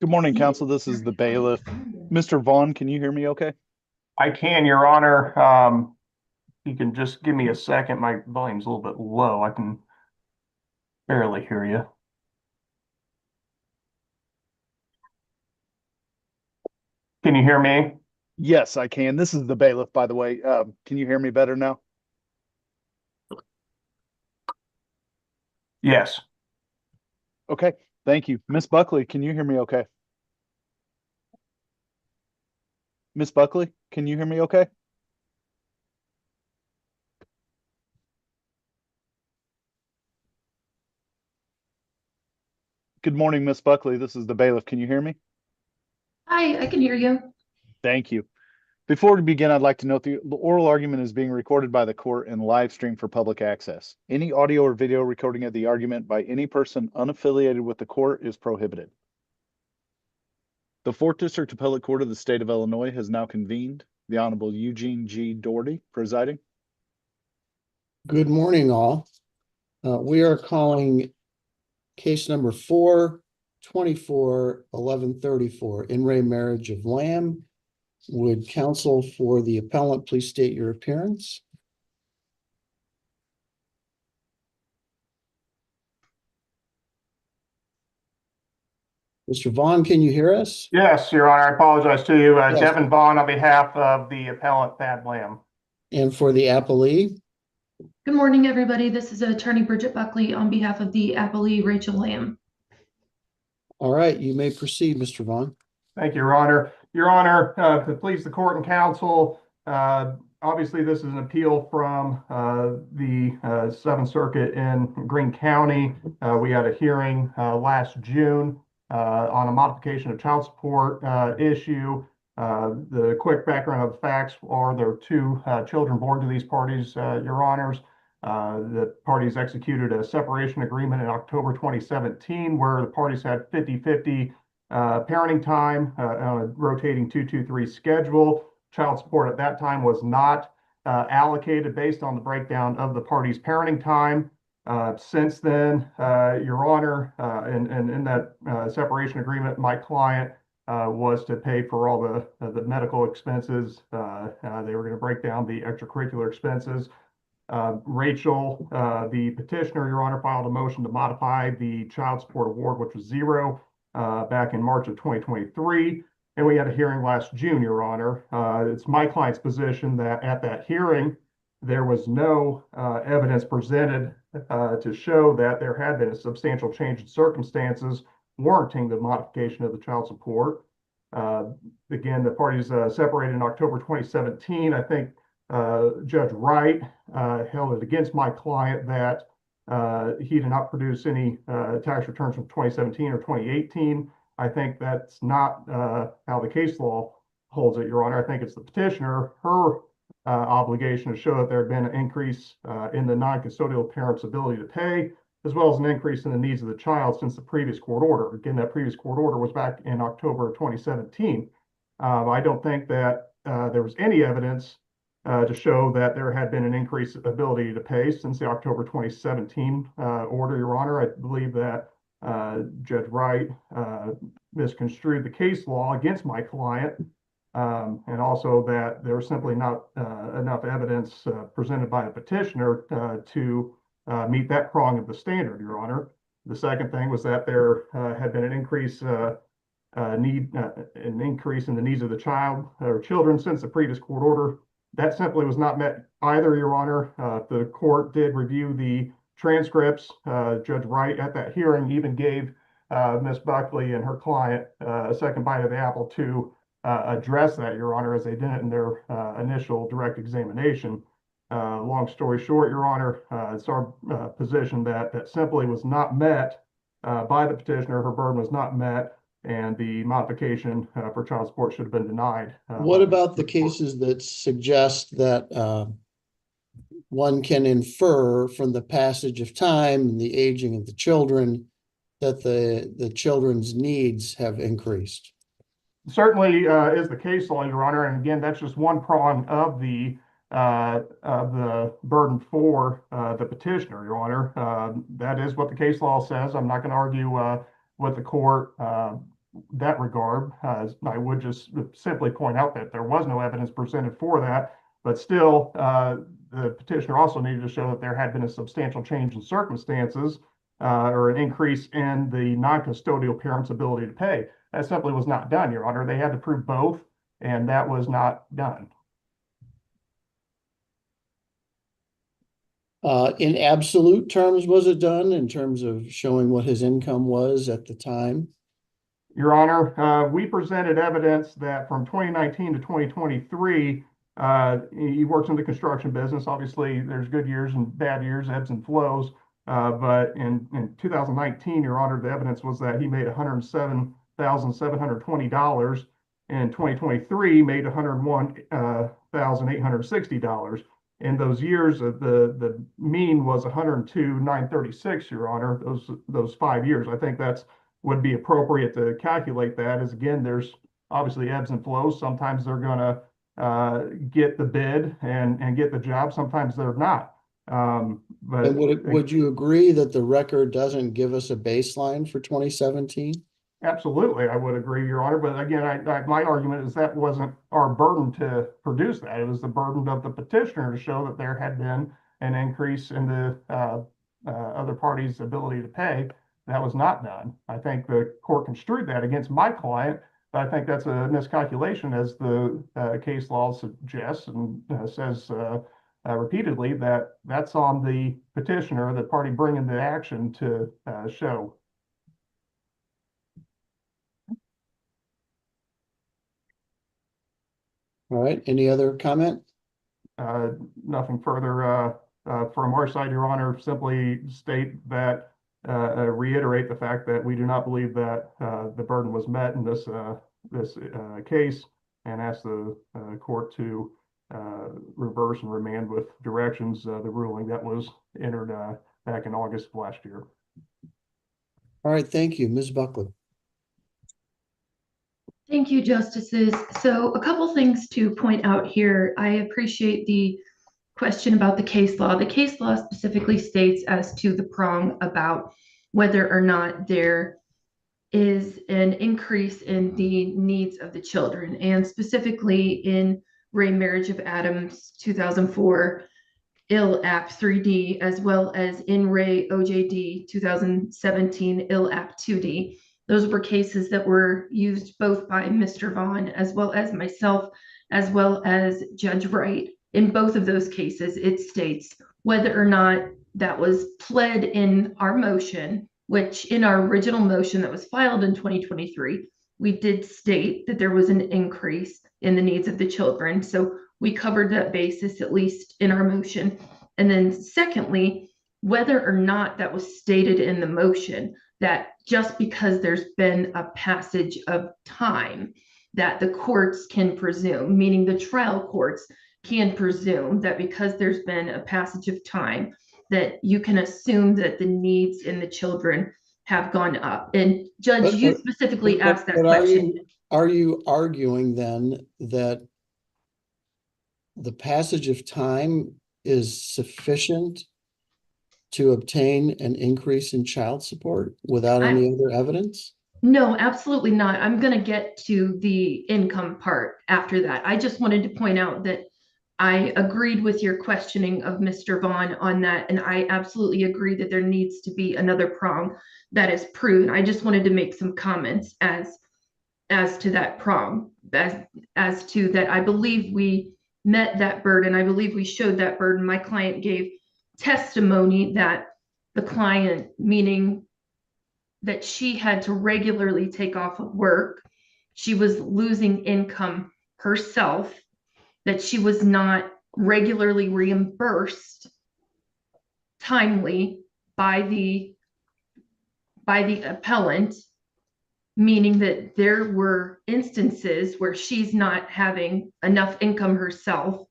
Good morning, council. This is the bailiff. Mr. Vaughn, can you hear me okay? I can, Your Honor. You can just give me a second. My volume's a little bit low. I can barely hear you. Can you hear me? Yes, I can. This is the bailiff, by the way. Can you hear me better now? Yes. Okay, thank you. Miss Buckley, can you hear me okay? Miss Buckley, can you hear me okay? Good morning, Miss Buckley. This is the bailiff. Can you hear me? Hi, I can hear you. Thank you. Before we begin, I'd like to note the oral argument is being recorded by the court and live streamed for public access. Any audio or video recording of the argument by any person unaffiliated with the court is prohibited. The 4th District Appellate Court of the State of Illinois has now convened. The Honorable Eugene G. Doherty presiding. Good morning, all. We are calling case number 4/24/1134, in re Marriage of Lamb. Would counsel for the appellant please state your appearance? Mr. Vaughn, can you hear us? Yes, Your Honor. I apologize to you. Yes. Devin Vaughn on behalf of the appellant Thad Lamb. And for the appellee? Good morning, everybody. This is Attorney Bridget Buckley on behalf of the appellee Rachel Lamb. All right, you may proceed, Mr. Vaughn. Thank you, Your Honor. Your Honor, to please the court and counsel, obviously this is an appeal from the 7th Circuit in Greene County. We had a hearing last June on a modification of child support issue. The quick background of the facts are there are 2 children born to these parties, Your Honors. The parties executed a separation agreement in October 2017 where the parties had 50-50 parenting time on a rotating 2-2-3 schedule. Child support at that time was not allocated based on the breakdown of the parties' parenting time. Since then, Your Honor, in that separation agreement, my client was to pay for all the medical expenses. They were going to break down the extracurricular expenses. Rachel, the petitioner, Your Honor, filed a motion to modify the child support award, which was 0 back in March of 2023. And we had a hearing last June, Your Honor. It's my client's position that at that hearing, there was no evidence presented to show that there had been a substantial change in circumstances warranting the modification of the child support. Again, the parties separated in October 2017. I think Judge Wright held it against my client that he did not produce any tax returns from 2017 or 2018. I think that's not how the case law holds it, Your Honor. I think it's the petitioner, her obligation to show that there had been an increase in the non-custodial parent's ability to pay, as well as an increase in the needs of the child since the previous court order. Again, that previous court order was back in October of 2017. I don't think that there was any evidence to show that there had been an increased ability to pay since the October 2017 order, Your Honor. I believe that Judge Wright misconstrued the case law against my client, and also that there was simply not enough evidence presented by the petitioner to meet that prong of the standard, Your Honor. The second thing was that there had been an increase in the needs of the child or children since the previous court order. That simply was not met either, Your Honor. The court did review the transcripts. Judge Wright at that hearing even gave Ms. Buckley and her client a second bite of the apple to address that, Your Honor, as they did it in their initial direct examination. Long story short, Your Honor, it's our position that simply was not met by the petitioner. Her burden was not met, and the modification for child support should have been denied. What about the cases that suggest that one can infer from the passage of time and the aging of the children that the children's needs have increased? Certainly is the case law, Your Honor. And again, that's just one prong of the of the burden for the petitioner, Your Honor. That is what the case law says. I'm not going to argue with the court that regard. I would just simply point out that there was no evidence presented for that, but still, the petitioner also needed to show that there had been a substantial change in circumstances or an increase in the non-custodial parent's ability to pay. That simply was not done, Your Honor. They had to prove both, and that was not done. In absolute terms, was it done in terms of showing what his income was at the time? Your Honor, we presented evidence that from 2019 to 2023, he works in the construction business. Obviously, there's good years and bad years, ebbs and flows. But in 2019, Your Honor, the evidence was that he made $107,720. In 2023, made $101,860. In those years, the mean was 102,936, Your Honor, those 5 years. I think that's would be appropriate to calculate that, as again, there's obviously ebbs and flows. Sometimes they're going to get the bid and get the job. Sometimes they're not. But would you agree that the record doesn't give us a baseline for 2017? Absolutely, I would agree, Your Honor. But again, my argument is that wasn't our burden to produce that. It was the burden of the petitioner to show that there had been an increase in the other party's ability to pay. That was not done. I think the court construed that against my client, but I think that's a miscalculation, as the case law suggests and says repeatedly, that that's on the petitioner, the party bringing the action, to show. All right, any other comment? Nothing further from our side, Your Honor. Simply state that, reiterate the fact that we do not believe that the burden was met in this case, and ask the court to reverse and remand with directions the ruling that was entered back in August of last year. All right, thank you. Ms. Buckley. Thank you, Justices. So a couple things to point out here. I appreciate the question about the case law. The case law specifically states as to the prong about whether or not there is an increase in the needs of the children, and specifically in Ray Marriage of Adams 2004 IL App 3D, as well as in Ray OJD 2017 IL App 2D. Those were cases that were used both by Mr. Vaughn as well as myself, as well as Judge Wright. In both of those cases, it states whether or not that was pled in our motion, which in our original motion that was filed in 2023, we did state that there was an increase in the needs of the children. So we covered that basis, at least in our motion. And then secondly, whether or not that was stated in the motion, that just because there's been a passage of time, that the courts can presume, meaning the trial courts can presume that because there's been a passage of time, that you can assume that the needs in the children have gone up. And Judge, you specifically asked that question. Are you arguing then that the passage of time is sufficient to obtain an increase in child support without any other evidence? No, absolutely not. I'm going to get to the income part after that. I just wanted to point out that I agreed with your questioning of Mr. Vaughn on that, and I absolutely agree that there needs to be another prong that is proven. I just wanted to make some comments as to that prong, as to that. I believe we met that burden. I believe we showed that burden. My client gave testimony that the client, meaning that she had to regularly take off of work, she was losing income herself, that she was not regularly reimbursed timely by the appellant, meaning that there were instances where she's not having enough income herself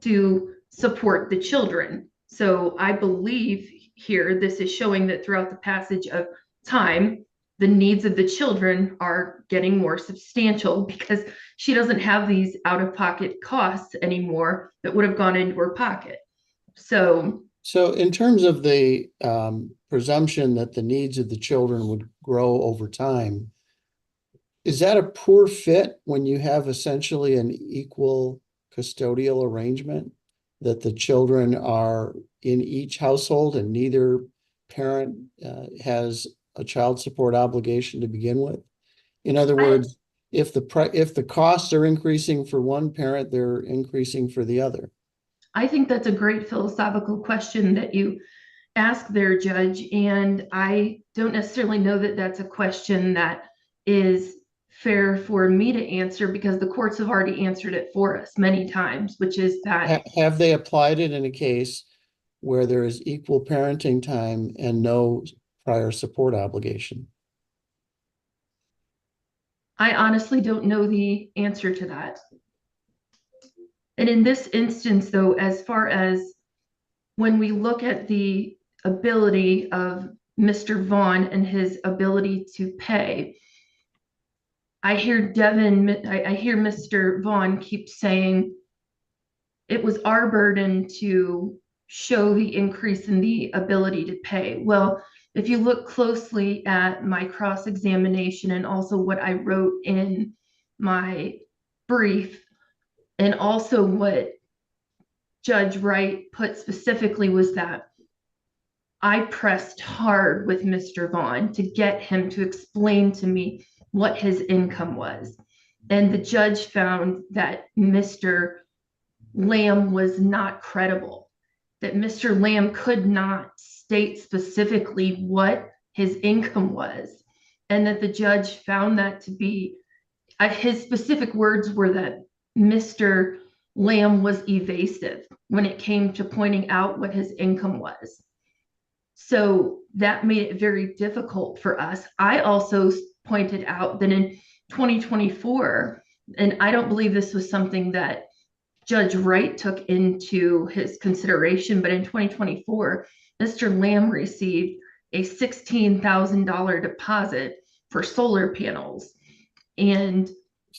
to support the children. So I believe here this is showing that throughout the passage of time, the needs of the children are getting more substantial because she doesn't have these out-of-pocket costs anymore that would have gone into her pocket. So in terms of the presumption that the needs of the children would grow over time, is that a poor fit when you have essentially an equal custodial arrangement, that the children are in each household and neither parent has a child support obligation to begin with? In other words, if the costs are increasing for one parent, they're increasing for the other. I think that's a great philosophical question that you ask there, Judge. And I don't necessarily know that that's a question that is fair for me to answer, because the courts have already answered it for us many times, which is that. Have they applied it in a case where there is equal parenting time and no prior support obligation? I honestly don't know the answer to that. And in this instance, though, as far as when we look at the ability of Mr. Vaughn and his ability to pay, I hear I hear Mr. Vaughn keep saying it was our burden to show the increase in the ability to pay. Well, if you look closely at my cross-examination and also what I wrote in my brief, and also what Judge Wright put specifically, was that I pressed hard with Mr. Vaughn to get him to explain to me what his income was. And the judge found that Mr. Lamb was not credible, that Mr. Lamb could not state specifically what his income was, and that the judge found that to be, his specific words were that Mr. Lamb was evasive when it came to pointing out what his income was. So that made it very difficult for us. I also pointed out that in 2024, and I don't believe this was something that Judge Wright took into his consideration, but in 2024, Mr. Lamb received a $16,000 deposit for solar panels. And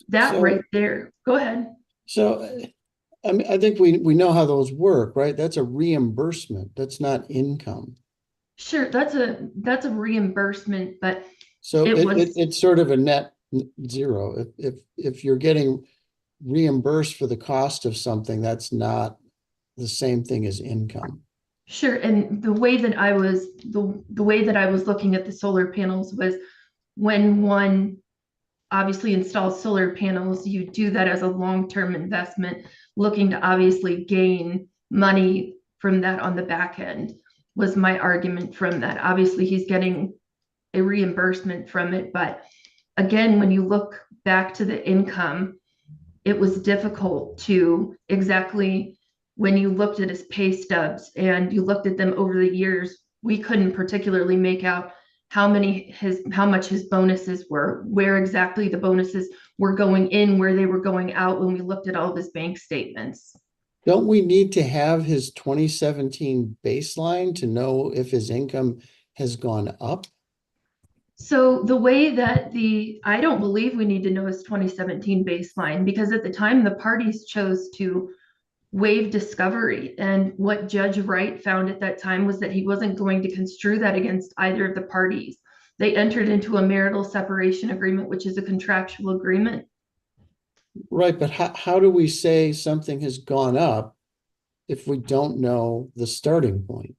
that right there, go ahead. So, I mean, I think we know how those work, right? That's a reimbursement. That's not income. Sure, that's a reimbursement, but so it's sort of a net zero. If you're getting reimbursed for the cost of something, that's not the same thing as income. Sure, and the way that I was looking at the solar panels was, when one obviously installs solar panels, you do that as a long-term investment, looking to obviously gain money from that on the back end, was my argument from that. Obviously, he's getting a reimbursement from it, but again, when you look back to the income, it was difficult to exactly, when you looked at his pay stubs and you looked at them over the years, we couldn't particularly make out how much his bonuses were, where exactly the bonuses were going in, where they were going out, when we looked at all of his bank statements. Don't we need to have his 2017 baseline to know if his income has gone up? So the way that I don't believe we need to know his 2017 baseline, because at the time the parties chose to waive discovery. And what Judge Wright found at that time was that he wasn't going to construe that against either of the parties. They entered into a marital separation agreement, which is a contractual agreement. Right, but how do we say something has gone up if we don't know the starting point?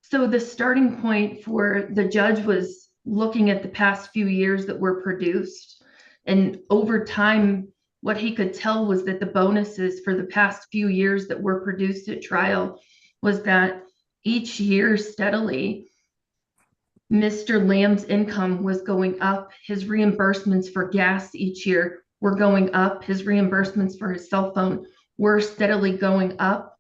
So the starting point for the judge was looking at the past few years that were produced. And over time, what he could tell was that the bonuses for the past few years that were produced at trial was that each year steadily, Mr. Lamb's income was going up. His reimbursements for gas each year were going up. His reimbursements for his cell phone were steadily going up.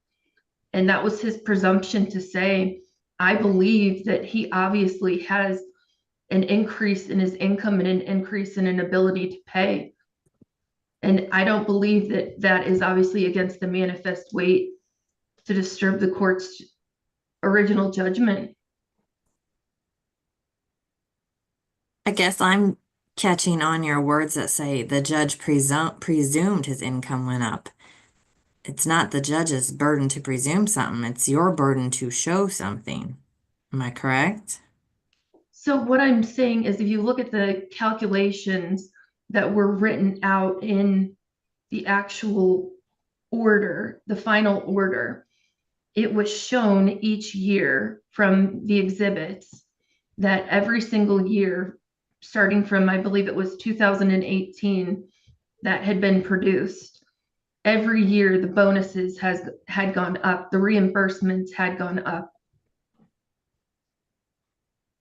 And that was his presumption to say, I believe that he obviously has an increase in his income and an increase in an ability to pay. And I don't believe that that is obviously against the manifest weight to disturb the court's original judgment. I guess I'm catching on your words that say the judge presumed his income went up. It's not the judge's burden to presume something, it's your burden to show something. Am I correct? So what I'm saying is if you look at the calculations that were written out in the actual order, the final order, it was shown each year from the exhibits that every single year, starting from, I believe it was 2018, that had been produced. Every year, the bonuses had gone up, the reimbursements had gone up,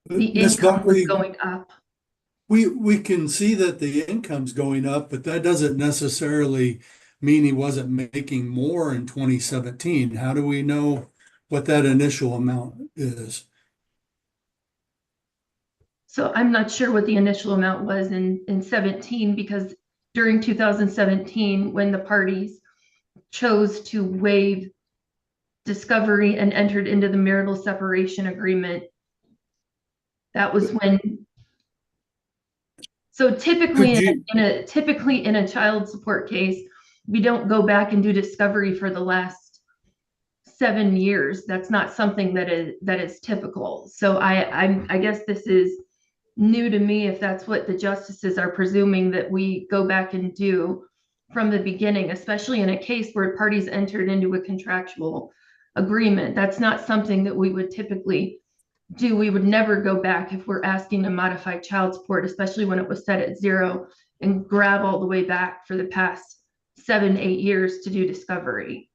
the Ms. income was Buckley, going up. we can see that the income's going up, but that doesn't necessarily mean he wasn't making more in 2017. How do we know what that initial amount is? So I'm not sure what the initial amount was in 17, because during 2017, when the parties chose to waive discovery and entered into the marital separation agreement, that was when. So typically, typically in a child support case, we don't go back and do discovery for the last 7 years. That's not something that is typical. So I guess this is new to me, if that's what the justices are presuming that we go back and do from the beginning, especially in a case where parties entered into a contractual agreement. That's not something that we would typically do. We would never go back if we're asking to modify child support, especially when it was set at 0, and grab all the way back for the past 7-8 years to do discovery.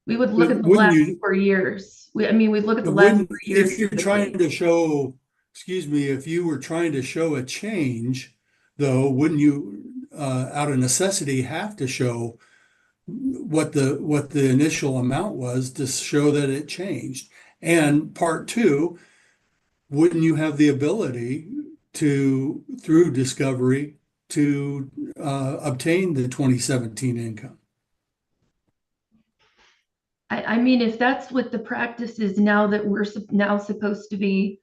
We would look at the last 4 years. We'd look at the last 4 years. If you're trying to show, excuse me, if you were trying to show a change, though, wouldn't you, out of necessity, have to show what the initial amount was to show that it changed? And part two, wouldn't you have the ability to, through discovery, to obtain the 2017 income? I mean, if that's what the practice is now, that we're now supposed to be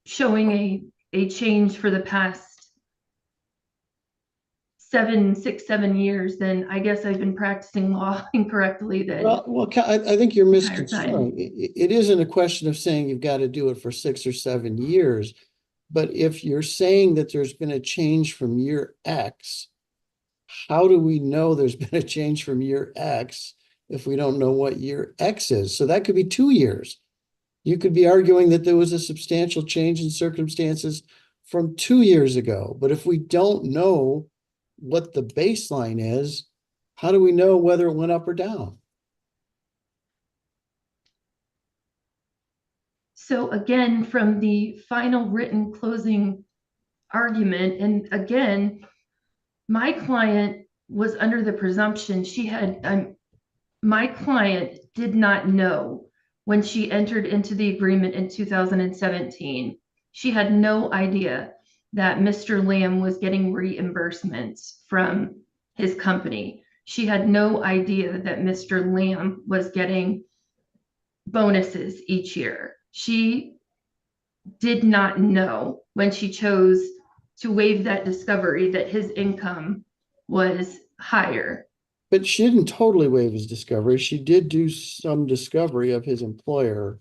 showing a change for the past 7 years, then I guess I've been practicing law incorrectly. Then Well, I think you're entire misconstruing. It isn't a question of saying you've got to do it for 6 or 7 years. But if you're saying that there's been a change from year X, how do we know there's been a change from year X if we don't know what year X is? So that could be 2 years. You could be arguing that there was a substantial change in circumstances from 2 years ago. But if we don't know what the baseline is, how do we know whether it went up or down? So again, from the final written closing argument, and again, my client was under the presumption my client did not know when she entered into the agreement in 2017. She had no idea that Mr. Lamb was getting reimbursements from his company. She had no idea that Mr. Lamb was getting bonuses each year. She did not know when she chose to waive that discovery that his income was higher. But she didn't totally waive his discovery. She did do some discovery of his employer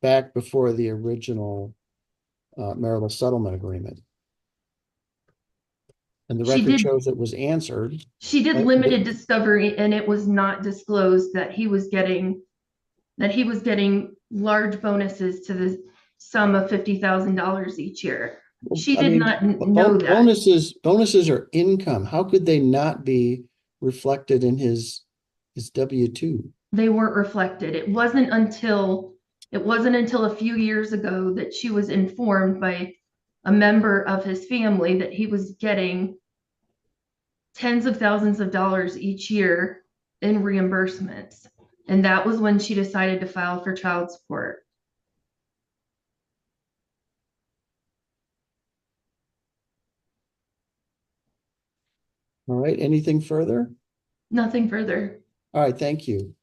back before the original marital settlement agreement. And the record shows it was answered. She did limited discovery, and it was not disclosed that he was getting large bonuses to the sum of $50,000 each year. She did not know that. Bonuses are income. How could they not be reflected in his W-2? They weren't reflected. It wasn't until a few years ago that she was informed by a member of his family that he was getting tens of thousands of dollars each year in reimbursements. And that was when she decided to file for child support. All right, anything further? Nothing further. All right, thank you.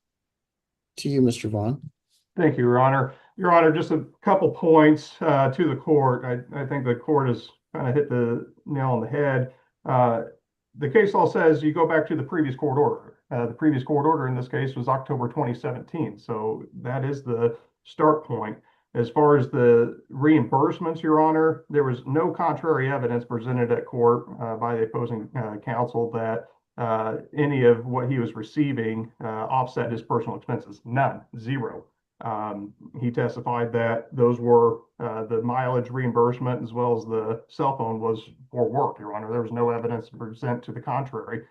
To you, Mr. Vaughn. Thank you, Your Honor. Your Honor, just a couple points to the court. I think the court has kind of hit the nail on the head. The case law says you go back to the previous court order. The previous court order in this case was October 2017. So that is the start point. As far as the reimbursements, Your Honor, there was no contrary evidence presented at court by the opposing counsel that any of what he was receiving offset his personal expenses. None, zero. He testified that those were the mileage reimbursement as well as the cell phone was for work, Your Honor. There was no evidence to present to the contrary.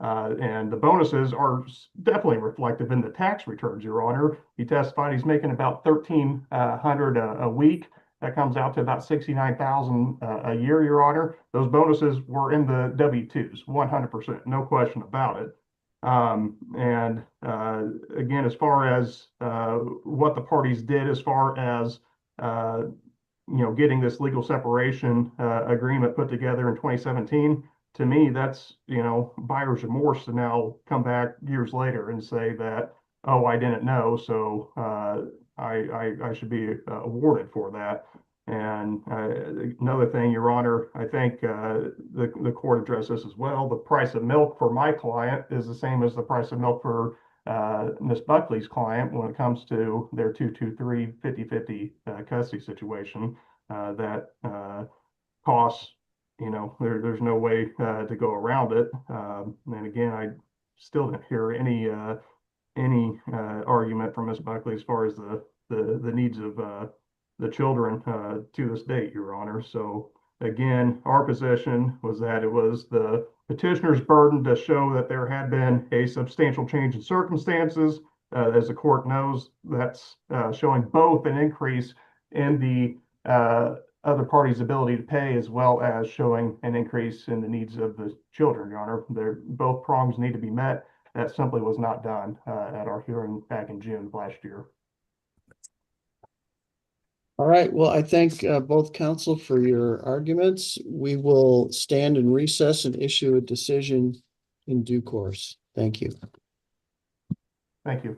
And the bonuses are definitely reflective in the tax returns, Your Honor. He testified he's making about $1,300 a week. That comes out to about $69,000 a year, Your Honor. Those bonuses were in the W-2s, 100%, no question about it. And again, as far as what the parties did, as far as getting this legal separation agreement put together in 2017, to me, that's buyer's remorse to now come back years later and say that, oh, I didn't know, so I should be awarded for that. And another thing, Your Honor, I think the court addressed this as well. The price of milk for my client is the same as the price of milk for Ms. Buckley's client when it comes to their 223 50-50 custody situation. That costs, there's no way to go around it. And again, I still didn't hear any argument from Ms. Buckley as far as the needs of the children to this date, Your Honor. So again, our position was that it was the petitioner's burden to show that there had been a substantial change in circumstances. As the court knows, that's showing both an increase in the other party's ability to pay as well as showing an increase in the needs of the children, Your Honor. Both prongs need to be met. That simply was not done at our hearing back in June of last year. All right, well, I thank both counsel for your arguments. We will stand in recess and issue a decision in due course. Thank you. Thank you.